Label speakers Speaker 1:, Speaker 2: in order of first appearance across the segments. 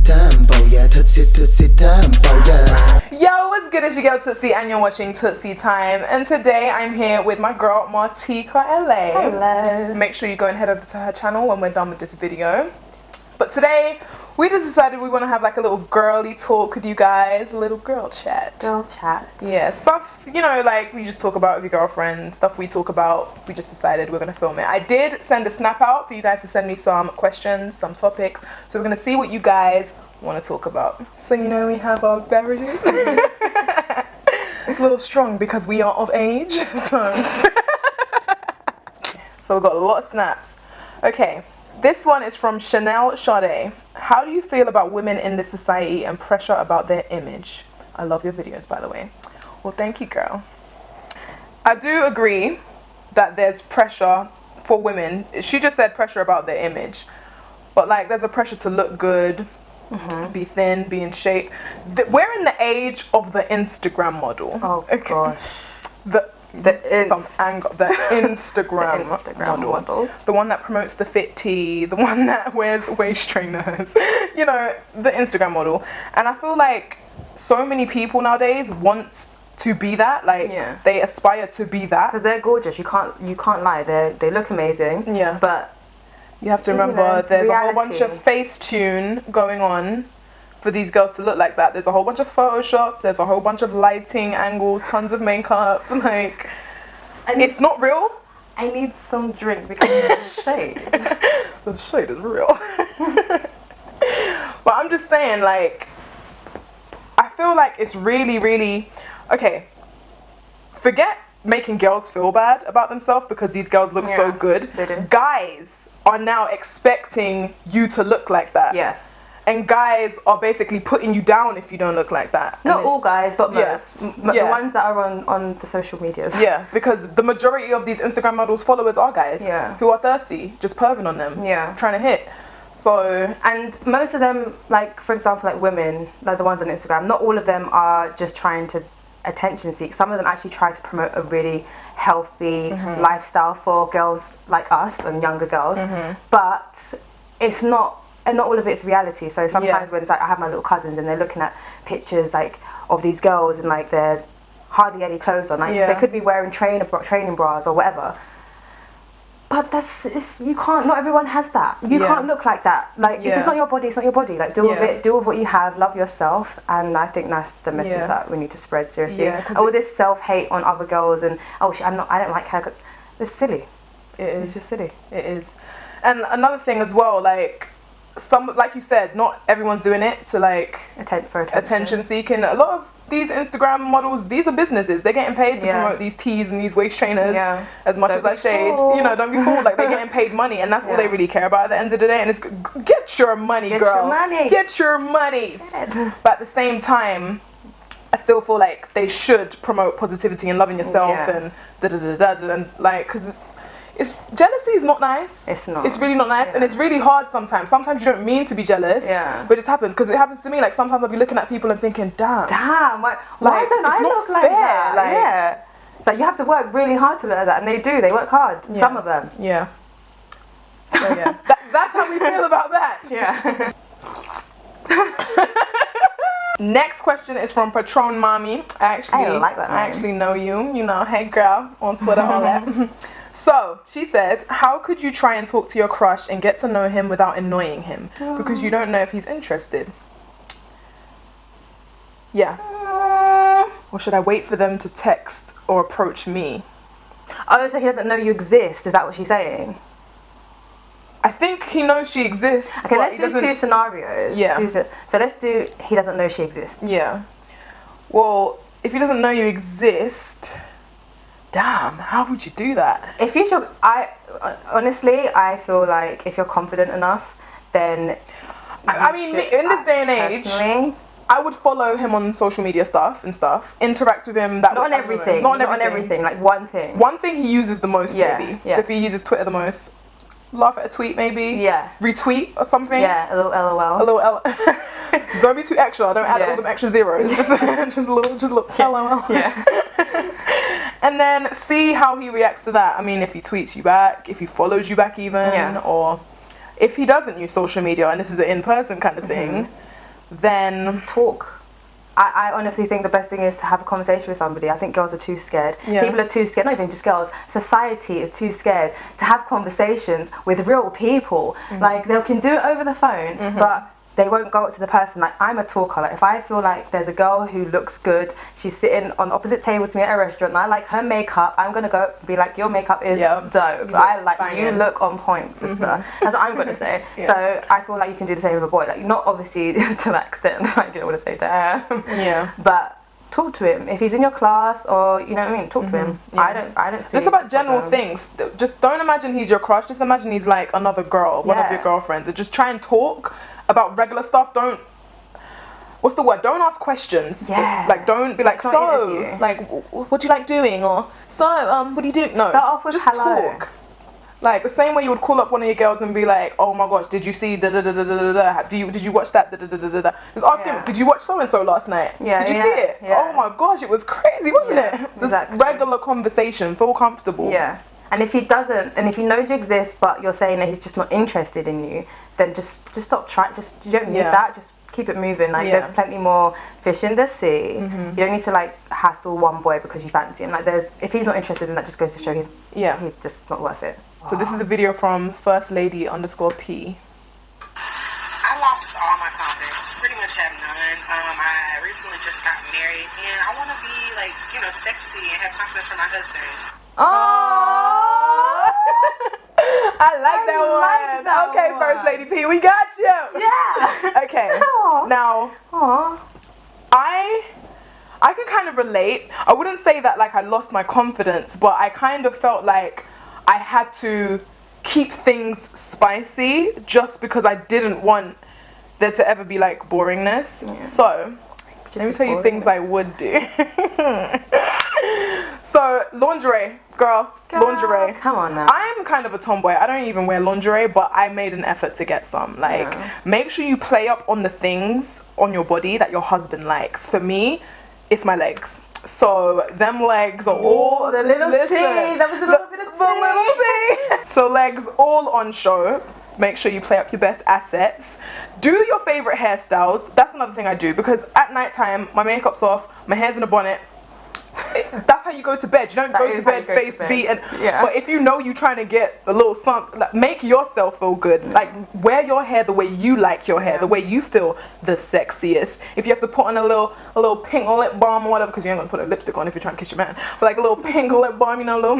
Speaker 1: Time, boy, yeah, Tootsie Time, boy, yeah.
Speaker 2: Yo, what's good? It's your girl Tootsie and you're watching Tootsie Time. And today I'm here with my girl Martika LA.
Speaker 3: Hello.
Speaker 2: Make sure you go and head over to her channel when we're done with this video. But today we just decided we want to have like a little girly talk with you guys, a little girl chat.
Speaker 3: Girl chat.
Speaker 2: Yeah, stuff, you know, like we just talk about with your girlfriends, stuff we talk about. We just decided we're going to film it. I did send a snap out for you guys to send me some questions, some topics. So we're going to see what you guys want to talk about. So, you know, we have our beverages. It's a little strong because we are of age. So we've got a lot of snaps. Okay. This one is from Chanel Sade. How do you feel about women in this society and pressure about their image? I love your videos, by the way. Well, thank you, girl. I do agree that there's pressure for women. She just said pressure about their image. But, like, there's a pressure to look good, be thin, be in shape. We're in the age of the Instagram model.
Speaker 3: Oh, gosh.
Speaker 2: The Instagram, model. The one that promotes the fit tee, the one that wears waist trainers, you know, the Instagram model. And I feel like so many people nowadays want to be that, like they aspire to be that.
Speaker 3: Because they're gorgeous, you can't lie, they look amazing.
Speaker 2: Yeah.
Speaker 3: But
Speaker 2: you have to remember there's
Speaker 3: reality.
Speaker 2: a whole bunch of Facetune going on for these girls to look like that. There's a whole bunch of Photoshop, there's a whole bunch of lighting angles, tons of makeup, like, it's not real.
Speaker 3: I need some drink because the shade.
Speaker 2: The shade is real. But I'm just saying, like, I feel like it's really, really, okay, forget making girls feel bad about themselves because these girls look so good.
Speaker 3: They do.
Speaker 2: Guys are now expecting you to look like that.
Speaker 3: Yeah.
Speaker 2: And guys are basically putting you down if you don't look like that.
Speaker 3: Not all guys, but most. The
Speaker 2: Yeah.
Speaker 3: ones that are on the social medias.
Speaker 2: Yeah, because the majority of these Instagram models' followers are guys who are thirsty, just perving on them, trying to hit. So,
Speaker 3: and most of them, like, for example, like women, like the ones on Instagram, not all of them are just trying to attention seek. Some of them actually try to promote a really healthy lifestyle for girls like us and younger girls, but it's not. And not all of it's reality. So sometimes when it's like I have my little cousins and they're looking at pictures like of these girls and like they're hardly any clothes on. Like they could be wearing training bras or whatever. But you can't. Not everyone has that. You can't look like that. Like if it's not your body, it's not your body. Like deal with it. Deal with what you have. Love yourself. And I think that's the message that we need to spread seriously. All this self-hate on other girls and I don't like her. It's silly. It's just silly.
Speaker 2: It is. And another thing as well, like. Like you said, not everyone's doing it to like attention seeking. A lot of these Instagram models, these are businesses. They're getting paid to promote these tees and these waist trainers. As much as I shade, you know, don't be fooled. Like they're getting paid money, and that's all they really care about at the end of the day. And it's get your money, girl. Get your money. But at the same time, I still feel like they should promote positivity and loving yourself and and like because it's jealousy is not nice. It's not. It's really not nice, and it's really hard sometimes. Sometimes you don't mean to be jealous, but it just happens because it happens to me. Like sometimes I'll be looking at people and thinking, "Damn,
Speaker 3: why don't I look like that?" Like, it's like you have to work really hard to look like that, and they do. They work hard. Some of them.
Speaker 2: Yeah. So yeah, that's how we feel about that.
Speaker 3: Yeah.
Speaker 2: Next question is from Patron Mommy. I
Speaker 3: like that name.
Speaker 2: I actually know you. You know, hey girl on Twitter, all that. So, she says, how could you try and talk to your crush and get to know him without annoying him? Because you don't know if he's interested. Yeah. Or should I wait for them to text or approach me?
Speaker 3: Oh, so he doesn't know you exist. Is that what she's saying?
Speaker 2: I think he knows she exists.
Speaker 3: Okay, let's do two scenarios.
Speaker 2: Yeah.
Speaker 3: So let's do he doesn't know she exists.
Speaker 2: Yeah. Well, if he doesn't know you exist... Damn, how would you do that?
Speaker 3: If you should, honestly, I feel like if you're confident enough, then
Speaker 2: I mean, in this day and age, I would follow him on social media stuff, interact with him.
Speaker 3: Not on everything. Like one thing.
Speaker 2: One thing he uses the most, maybe. So if he uses Twitter the most, laugh at a tweet, maybe. Yeah. Retweet or something.
Speaker 3: Yeah, a little LOL.
Speaker 2: A little Don't be too extra. Don't add all them extra zeros. Just a little LOL. Yeah. And then see how he reacts to that. I mean, if he tweets you back, if he follows you back even, or if he doesn't use social media and this is an in-person kind of thing, then
Speaker 3: talk. I honestly think the best thing is to have a conversation with somebody. I think girls are too scared.
Speaker 2: Yeah.
Speaker 3: People are too scared, not even just girls. Society is too scared to have conversations with real people. Like, they can do it over the phone, but they won't go up to the person. Like, I'm a talker. Like, if I feel like there's a girl who looks good, she's sitting on the opposite table to me at a restaurant, and I like her makeup, I'm gonna go be like, your makeup is dope. I like, you look on point, sister. That's what I'm gonna say. So I feel like you can do the same with a boy. Like, not obviously to that extent. Like, you don't want to say damn. But talk to him if he's in your class, or you know what I mean. Talk to him. I don't see.
Speaker 2: It's about general things. Just don't imagine he's your crush. Just imagine he's like another girl, one of your girlfriends, and just try and talk about regular stuff. Don't, what's the word? Don't ask questions. Like, don't be like, so like, what do you like doing, or so what do you do? No,
Speaker 3: start off with
Speaker 2: just
Speaker 3: hello.
Speaker 2: talk. Like, the same way you would call up one of your girls and be like, oh my gosh, did you see da da da da da da? Did you watch that da da da da da? Just ask him, did you watch so and so last night? Did you see it? Oh my gosh, it was crazy, wasn't it? This regular conversation, feel comfortable.
Speaker 3: And if he doesn't, and if he knows you exist, but you're saying that he's just not interested in you, then just stop trying. Just, you don't need that. Just keep it moving. Like, there's plenty more fish in the sea. You don't need to like hassle one boy because you fancy him. Like, if he's not interested in that, just goes to show he's just not worth it.
Speaker 2: So this is a video from First Lady _P.
Speaker 4: I lost all my confidence. Pretty much have none. I recently just got married, and I want to be like, you know, sexy and have confidence for my husband.
Speaker 2: Oh, I like that one. Okay, First Lady P, we got you.
Speaker 3: Yeah.
Speaker 2: Okay. Now, I can kind of relate. I wouldn't say that like I lost my confidence, but I kind of felt like I had to keep things spicy just because I didn't want there to ever be like boringness. So let me tell you things I would do. So lingerie, girl, lingerie.
Speaker 3: Come on now.
Speaker 2: I'm kind of a tomboy. I don't even wear lingerie, but I made an effort to get some. Like, make sure you play up on the things on your body that your husband likes. For me, it's my legs. So them legs are all
Speaker 3: the little T. That was a little bit of
Speaker 2: the little T. So legs all on show. Make sure you play up your best assets. Do your favorite hairstyles. That's another thing I do, because at night time my makeup's off, my hair's in a bonnet. That's how you go to bed. You don't go to bed face beaten. But if you know you're trying to get a little something, like, make yourself feel good. Like, wear your hair the way you like your hair, the way you feel the sexiest. If you have to put on a little pink lip balm or whatever, because you ain't gonna put a lipstick on if you're trying to kiss your man, but like a little pink lip balm, you know, a little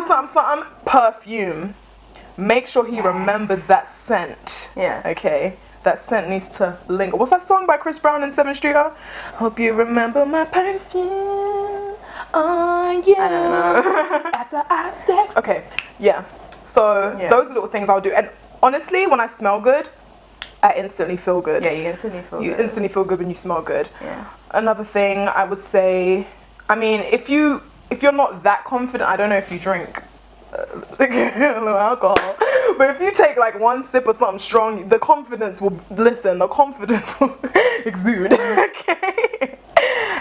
Speaker 2: something. Perfume. Make sure he remembers that scent. Okay. That scent needs to linger. What's that song by Chris Brown and 7th Street? Hope you remember my perfume. Oh yeah. I don't know. After I said. Okay. Yeah. So those are little things I'll do. And honestly, when I smell good, I instantly feel good.
Speaker 3: Yeah, you instantly feel good.
Speaker 2: You instantly feel good when you smell good. Yeah. Another thing I would say, I mean, if you're not that confident, I don't know if you drink a little alcohol, but if you take like one sip of something strong, the confidence will exude. Okay.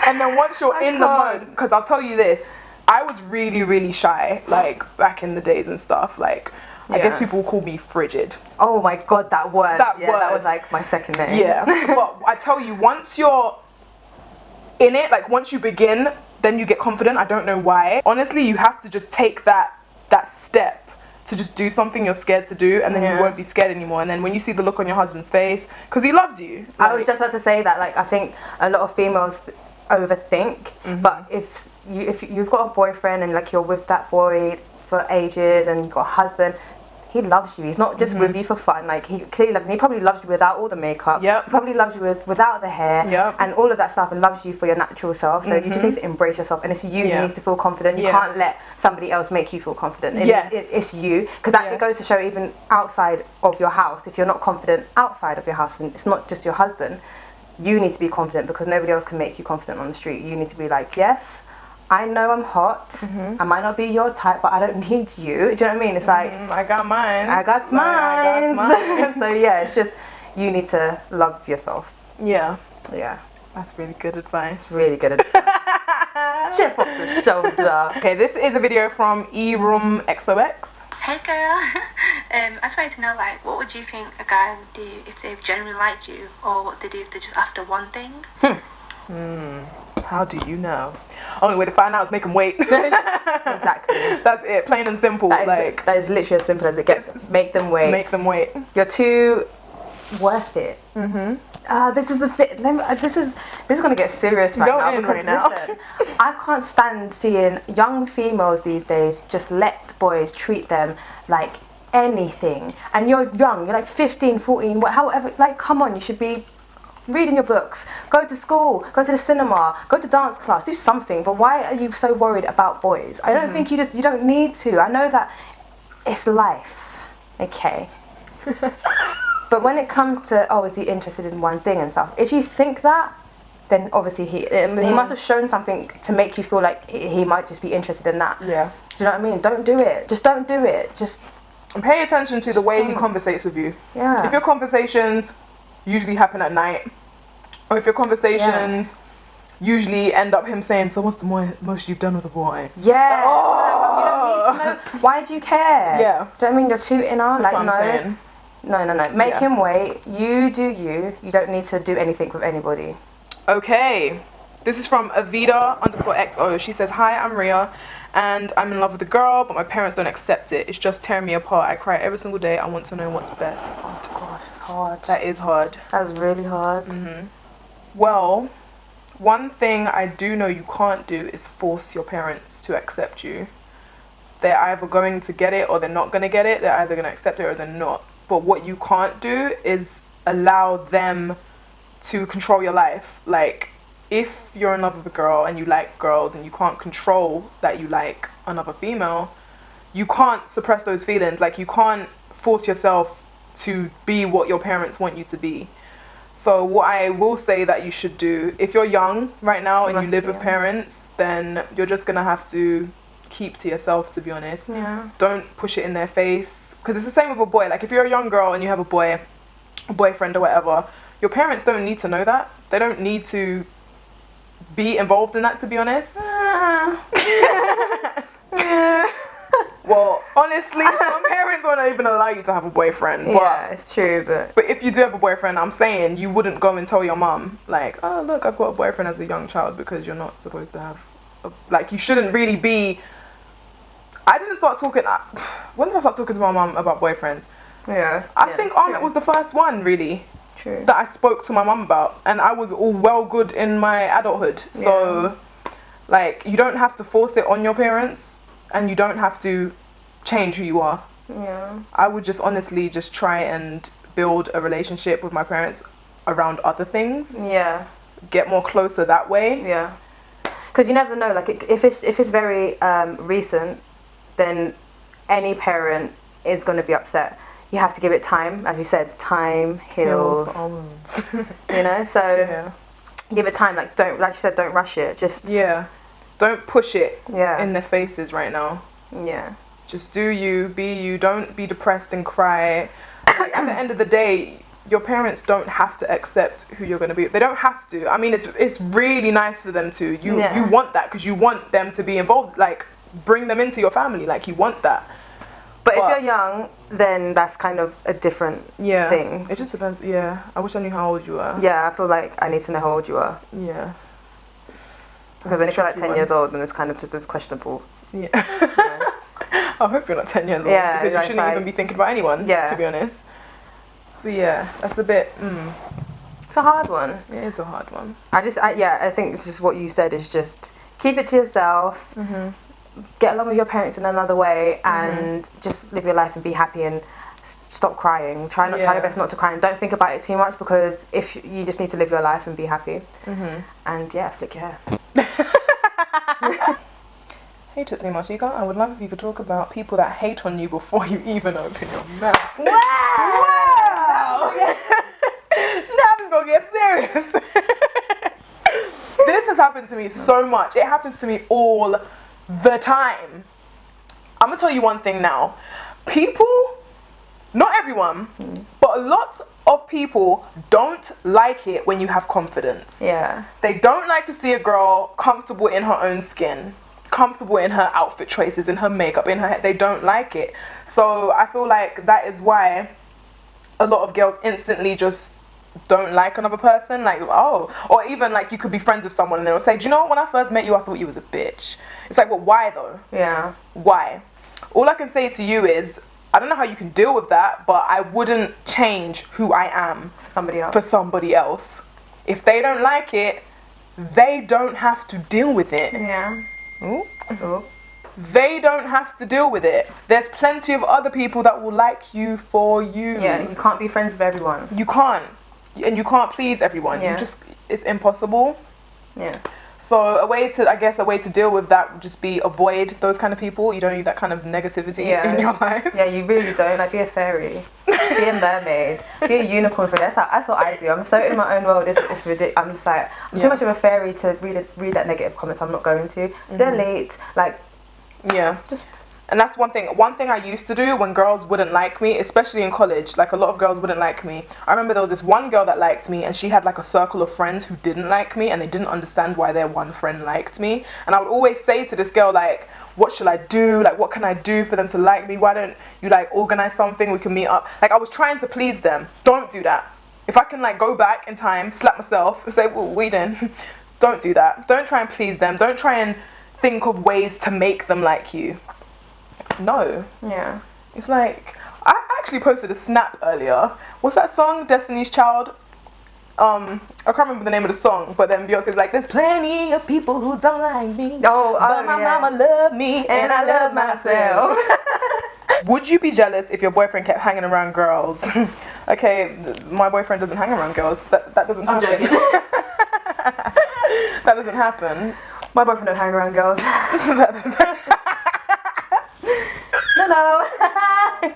Speaker 2: And then once you're in the mode, because I'll tell you this, I was really, really shy, like back in the days and stuff. Like, I guess people will call me frigid.
Speaker 3: Oh my god, that word. That was like my second name.
Speaker 2: Yeah. But I tell you, once you're in it, like once you begin, then you get confident. I don't know why. Honestly, you have to just take that step to just do something you're scared to do, and then you won't be scared anymore. And then when you see the look on your husband's face, because he loves you.
Speaker 3: Like, I was just about to say that, like, I think a lot of females overthink, but if you've got a boyfriend and like you're with that boy for ages and you've got a husband, he loves you. He's not just with you for fun. Like, he clearly loves you. He probably loves you without all the makeup. He probably loves you without the hair and all of that stuff, and loves you for your natural self. So you just need to embrace yourself, and it's you who needs to feel confident. You can't let somebody else make you feel confident. It's you, because that it goes to show, even outside of your house, if you're not confident outside of your house, and it's not just your husband, you need to be confident, because nobody else can make you confident on the street. You need to be like, yes, I know I'm hot. I might not be your type, but I don't need you. Do you know what I mean? It's like,
Speaker 2: I got mine.
Speaker 3: I got mine. So yeah, it's just, you need to love yourself.
Speaker 2: Yeah.
Speaker 5: That's really good advice.
Speaker 3: Really good advice. Chip off the shoulder.
Speaker 2: Okay, this is a video from eRoom XOX.
Speaker 6: Hey girl, I just wanted to know, like, what would you think a guy would do if they genuinely liked you, or what they do if they're just after one thing?
Speaker 2: How do you know? Only way to find out is make them wait.
Speaker 3: Exactly.
Speaker 2: That's it, plain and simple.
Speaker 3: That is literally as simple as it gets. Make them wait.
Speaker 2: Make them wait.
Speaker 3: You're too worth it. This is the thing. This is gonna get serious right now.
Speaker 2: Go in right now.
Speaker 3: Listen, I can't stand seeing young females these days just let boys treat them like anything. And you're young. You're like 15, 14, however. Like, come on, you should be reading your books, go to school, go to the cinema, go to dance class, do something. But why are you so worried about boys? I don't think you don't need to. I know that it's life, okay? But when it comes to, oh, is he interested in one thing and stuff, if you think that, then obviously he must have shown something to make you feel like he might just be interested in that.
Speaker 2: Yeah.
Speaker 3: Do you know what I mean? Don't do it. Just don't do it. Just
Speaker 2: pay attention to the way he conversates with you.
Speaker 3: Yeah.
Speaker 2: If your conversations usually happen at night, or if your conversations usually end up him saying, so what's the most you've done with a boy?
Speaker 3: Yeah. You don't need to know. Why do you care?
Speaker 2: Yeah.
Speaker 3: Do you know what I mean? You're tooting on.
Speaker 2: That's
Speaker 3: Like,
Speaker 2: what I'm saying.
Speaker 3: No. Make him wait. You do you. You don't need to do anything with anybody.
Speaker 2: Okay. This is from Avida_XO. She says, hi, I'm Ria, and I'm in love with a girl, but my parents don't accept it. It's just tearing me apart. I cry every single day. I want to know what's best.
Speaker 3: Gosh, it's hard.
Speaker 2: That is hard.
Speaker 3: That's really hard.
Speaker 2: Well, one thing I do know you can't do is force your parents to accept you. They're either going to get it or they're not going to get it. They're either going to accept it or they're not. But what you can't do is allow them to control your life. Like, if you're in love with a girl and you like girls and you can't control that you like another female, you can't suppress those feelings. Like, you can't force yourself to be what your parents want you to be. So what I will say that you should do, if you're young right now and you live with parents, then you're just going to have to keep to yourself, to be honest.
Speaker 3: Yeah.
Speaker 2: Don't push it in their face. Because it's the same with a boy. Like, if you're a young girl and you have a boyfriend or whatever, your parents don't need to know that. They don't need to be involved in that, to be honest. Well, honestly, some parents won't even allow you to have a boyfriend.
Speaker 3: Yeah, it's true, but
Speaker 2: if you do have a boyfriend, I'm saying you wouldn't go and tell your mum, like, oh, look, I've got a boyfriend as a young child, because you're not supposed to have, you shouldn't really be. I didn't start talking, when did I start talking to my mum about boyfriends?
Speaker 3: yeah.
Speaker 2: I think Ahmed was the first one, really,
Speaker 3: True.
Speaker 2: that I spoke to my mum about, and I was all well good in my adulthood. So, like, you don't have to force it on your parents, and you don't have to change who you are.
Speaker 3: Yeah.
Speaker 2: I would just honestly just try and build a relationship with my parents around other things.
Speaker 3: Yeah.
Speaker 2: Get more closer that way.
Speaker 3: Yeah. Because you never know. Like, if it's very recent, then any parent is going to be upset. You have to give it time, as you said. Time heals. You know. So give it time. Like, like you said, don't rush it. Just
Speaker 2: don't push it
Speaker 3: in
Speaker 2: their faces right now.
Speaker 3: Yeah.
Speaker 2: Just do you, be you. Don't be depressed and cry. Like, at the end of the day, your parents don't have to accept who you're going to be. They don't have to. I mean, it's really nice for them to. You want that, because you want them to be involved. Like, bring them into your family. Like, you want that.
Speaker 3: But if you're young, then that's kind of a different thing.
Speaker 2: It just depends. Yeah. I wish I knew how old you are.
Speaker 3: Yeah, I feel like I need to know how old you are.
Speaker 2: Yeah.
Speaker 3: Because then if you're like 10 years old, then it's kind of just, it's questionable.
Speaker 2: Yeah. I hope you're not 10 years old.
Speaker 3: Yeah,
Speaker 2: because you shouldn't even be thinking about anyone, to be honest. But yeah, that's a bit...
Speaker 3: It's a hard one.
Speaker 2: It is a hard one.
Speaker 3: I think it's just what you said is just keep it to yourself, get along with your parents in another way, and just live your life and be happy and stop crying. Try your best not to cry, and don't think about it too much, because if you just need to live your life and be happy. And flick your hair.
Speaker 2: Hey Tootsie Motika, I would love if you could talk about people that hate on you before you even open your mouth. Wow! Now this is gonna get serious. This has happened to me so much. It happens to me all the time. I'm gonna tell you one thing now. People, not everyone, but a lot of people don't like it when you have confidence.
Speaker 3: Yeah.
Speaker 2: They don't like to see a girl comfortable in her own skin. comfortable in her outfit choices, in her makeup, in her hair. They don't like it. So I feel like that is why a lot of girls instantly just don't like another person. Like, oh, or even like you could be friends with someone and they'll say, do you know what, when I first met you I thought you was a bitch. It's like, well, why though?
Speaker 3: Yeah.
Speaker 2: Why? All I can say to you is, I don't know how you can deal with that, but I wouldn't change who I am
Speaker 3: For somebody else.
Speaker 2: for somebody else. If they don't like it, they don't have to deal with it.
Speaker 3: Yeah.
Speaker 2: Ooh.
Speaker 3: Ooh.
Speaker 2: They don't have to deal with it. There's plenty of other people that will like you for you.
Speaker 3: Yeah, you can't be friends with everyone.
Speaker 2: You can't. And you can't please everyone.
Speaker 3: Yeah.
Speaker 2: It's impossible.
Speaker 3: Yeah.
Speaker 2: So a way to deal with that would just be avoid those kind of people. You don't need that kind of negativity in your life.
Speaker 3: Yeah, you really don't. Like, be a fairy, be a mermaid, be a unicorn. For that's what I do. I'm so in my own world. It's ridiculous. I'm just like, I'm too much of a fairy to read that negative comments. I'm not going to delete. Like, just.
Speaker 2: And that's one thing I used to do when girls wouldn't like me, especially in college. Like, a lot of girls wouldn't like me. I remember there was this one girl that liked me, and she had like a circle of friends who didn't like me, and they didn't understand why their one friend liked me. And I would always say to this girl, like, what should I do? Like, what can I do for them to like me? Why don't you like organize something? We can meet up. Like, I was trying to please them. Don't do that. If I can like go back in time, slap myself and say, well, we didn't. Don't do that. Don't try and please them. Don't try and think of ways to make them like you. No.
Speaker 3: Yeah.
Speaker 2: It's like, I actually posted a snap earlier. What's that song? Destiny's Child? I can't remember the name of the song, but then Beyonce's like, there's plenty of people who don't like me. But my mama loved me and I love myself. Would you be jealous if your boyfriend kept hanging around girls? Okay, my boyfriend doesn't hang around girls. That doesn't happen. That doesn't happen.
Speaker 3: My boyfriend don't hang around girls. No.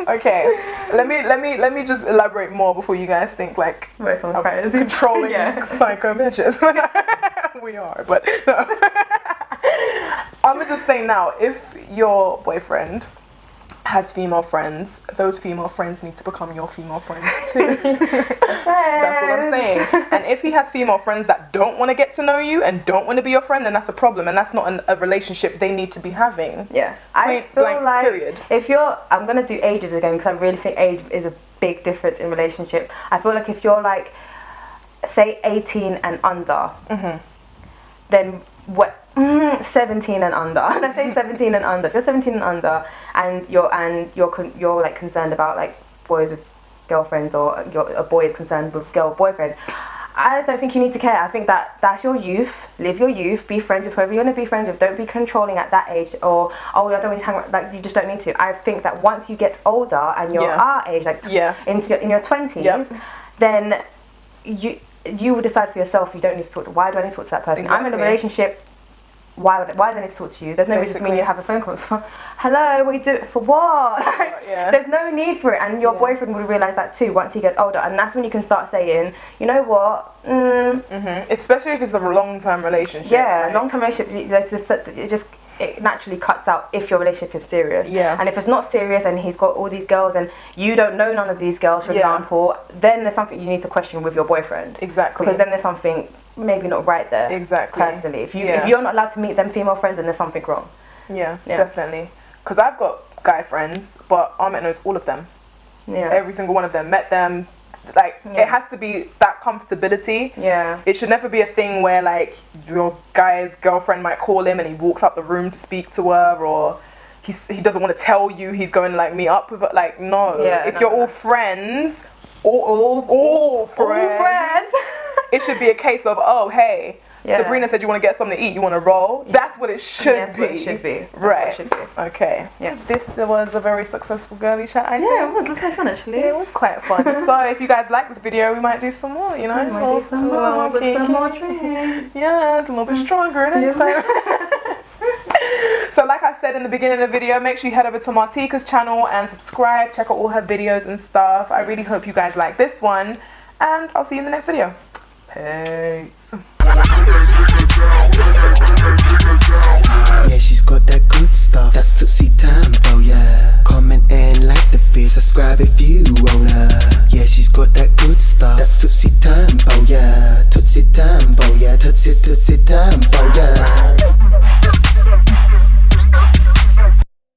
Speaker 2: Okay, let me just elaborate more before you guys think like
Speaker 3: I'm
Speaker 2: controlling psycho bitches. We are, but no. I'm gonna just say now, if your boyfriend has female friends, those female friends need to become your female friends too. That's what I'm saying. And if he has female friends that don't want to get to know you and don't want to be your friend, then that's a problem, and that's not a relationship they need to be having.
Speaker 3: Yeah, I feel like period. If you're, I'm gonna do ages again because I really think age is a big difference in relationships. I feel like if you're like, say 18 and under, then what? 17 and under. Let's say 17 and under. If you're 17 and under, and you're like concerned about like boys with girlfriends, or a boy is concerned with girl boyfriends, I don't think you need to care. I think that's your youth. Live your youth. Be friends with whoever you want to be friends with. Don't be controlling at that age, or I don't need to hang around. Like, you just don't need to. I think that once you get older and you're our age, like in your 20s, then you will decide for yourself. You don't need to talk to. Why do I need to talk to that person?
Speaker 2: Exactly.
Speaker 3: I'm in a relationship. Why do I need to talk to you? There's no reason for me to have a phone call. Hello, what you do it for what? There's no need for it, and your boyfriend will realise that too once he gets older, and that's when you can start saying, you know what?
Speaker 2: Especially if it's a long-term relationship.
Speaker 3: Yeah, right? Long-term relationship. It naturally cuts out if your relationship is serious. Yeah. And if it's not serious and he's got all these girls and you don't know none of these girls, for example, then there's something you need to question with your boyfriend.
Speaker 2: Exactly.
Speaker 3: Because then there's something maybe not right there.
Speaker 2: Exactly.
Speaker 3: Personally, if you're not allowed to meet them female friends, then there's something wrong.
Speaker 2: Yeah. Definitely. Because I've got guy friends, but Ahmet knows all of them. Yeah. Every single one of them. Met them. Like, it has to be that comfortability. Yeah. It should never be a thing where like your guy's girlfriend might call him and he walks out the room to speak to her, or he doesn't want to tell you he's going to like meet up with her. Like, no. Yeah, if you're all friends, all friends. It should be a case of, oh, hey, Sabrina said you want to get something to eat, you want to roll? That's what it should be. What it should be. Right. It should be. Okay. Yeah. This was a very successful girly chat, I think.
Speaker 3: Yeah, it was. It was quite fun, actually.
Speaker 2: Yeah, it was quite fun. So if you guys like this video, we might do some more, you know?
Speaker 3: We might do some more with some more drinks.
Speaker 2: Yeah, it's a little bit stronger next time. So like I said in the beginning of the video, make sure you head over to Martika's channel and subscribe. Check out all her videos and stuff. I really hope you guys like this one. And I'll see you in the next video. Peace.
Speaker 1: Yeah, she's got that good stuff. That's Tootsie Time, bro, yeah. Comment and like the vid. Subscribe if you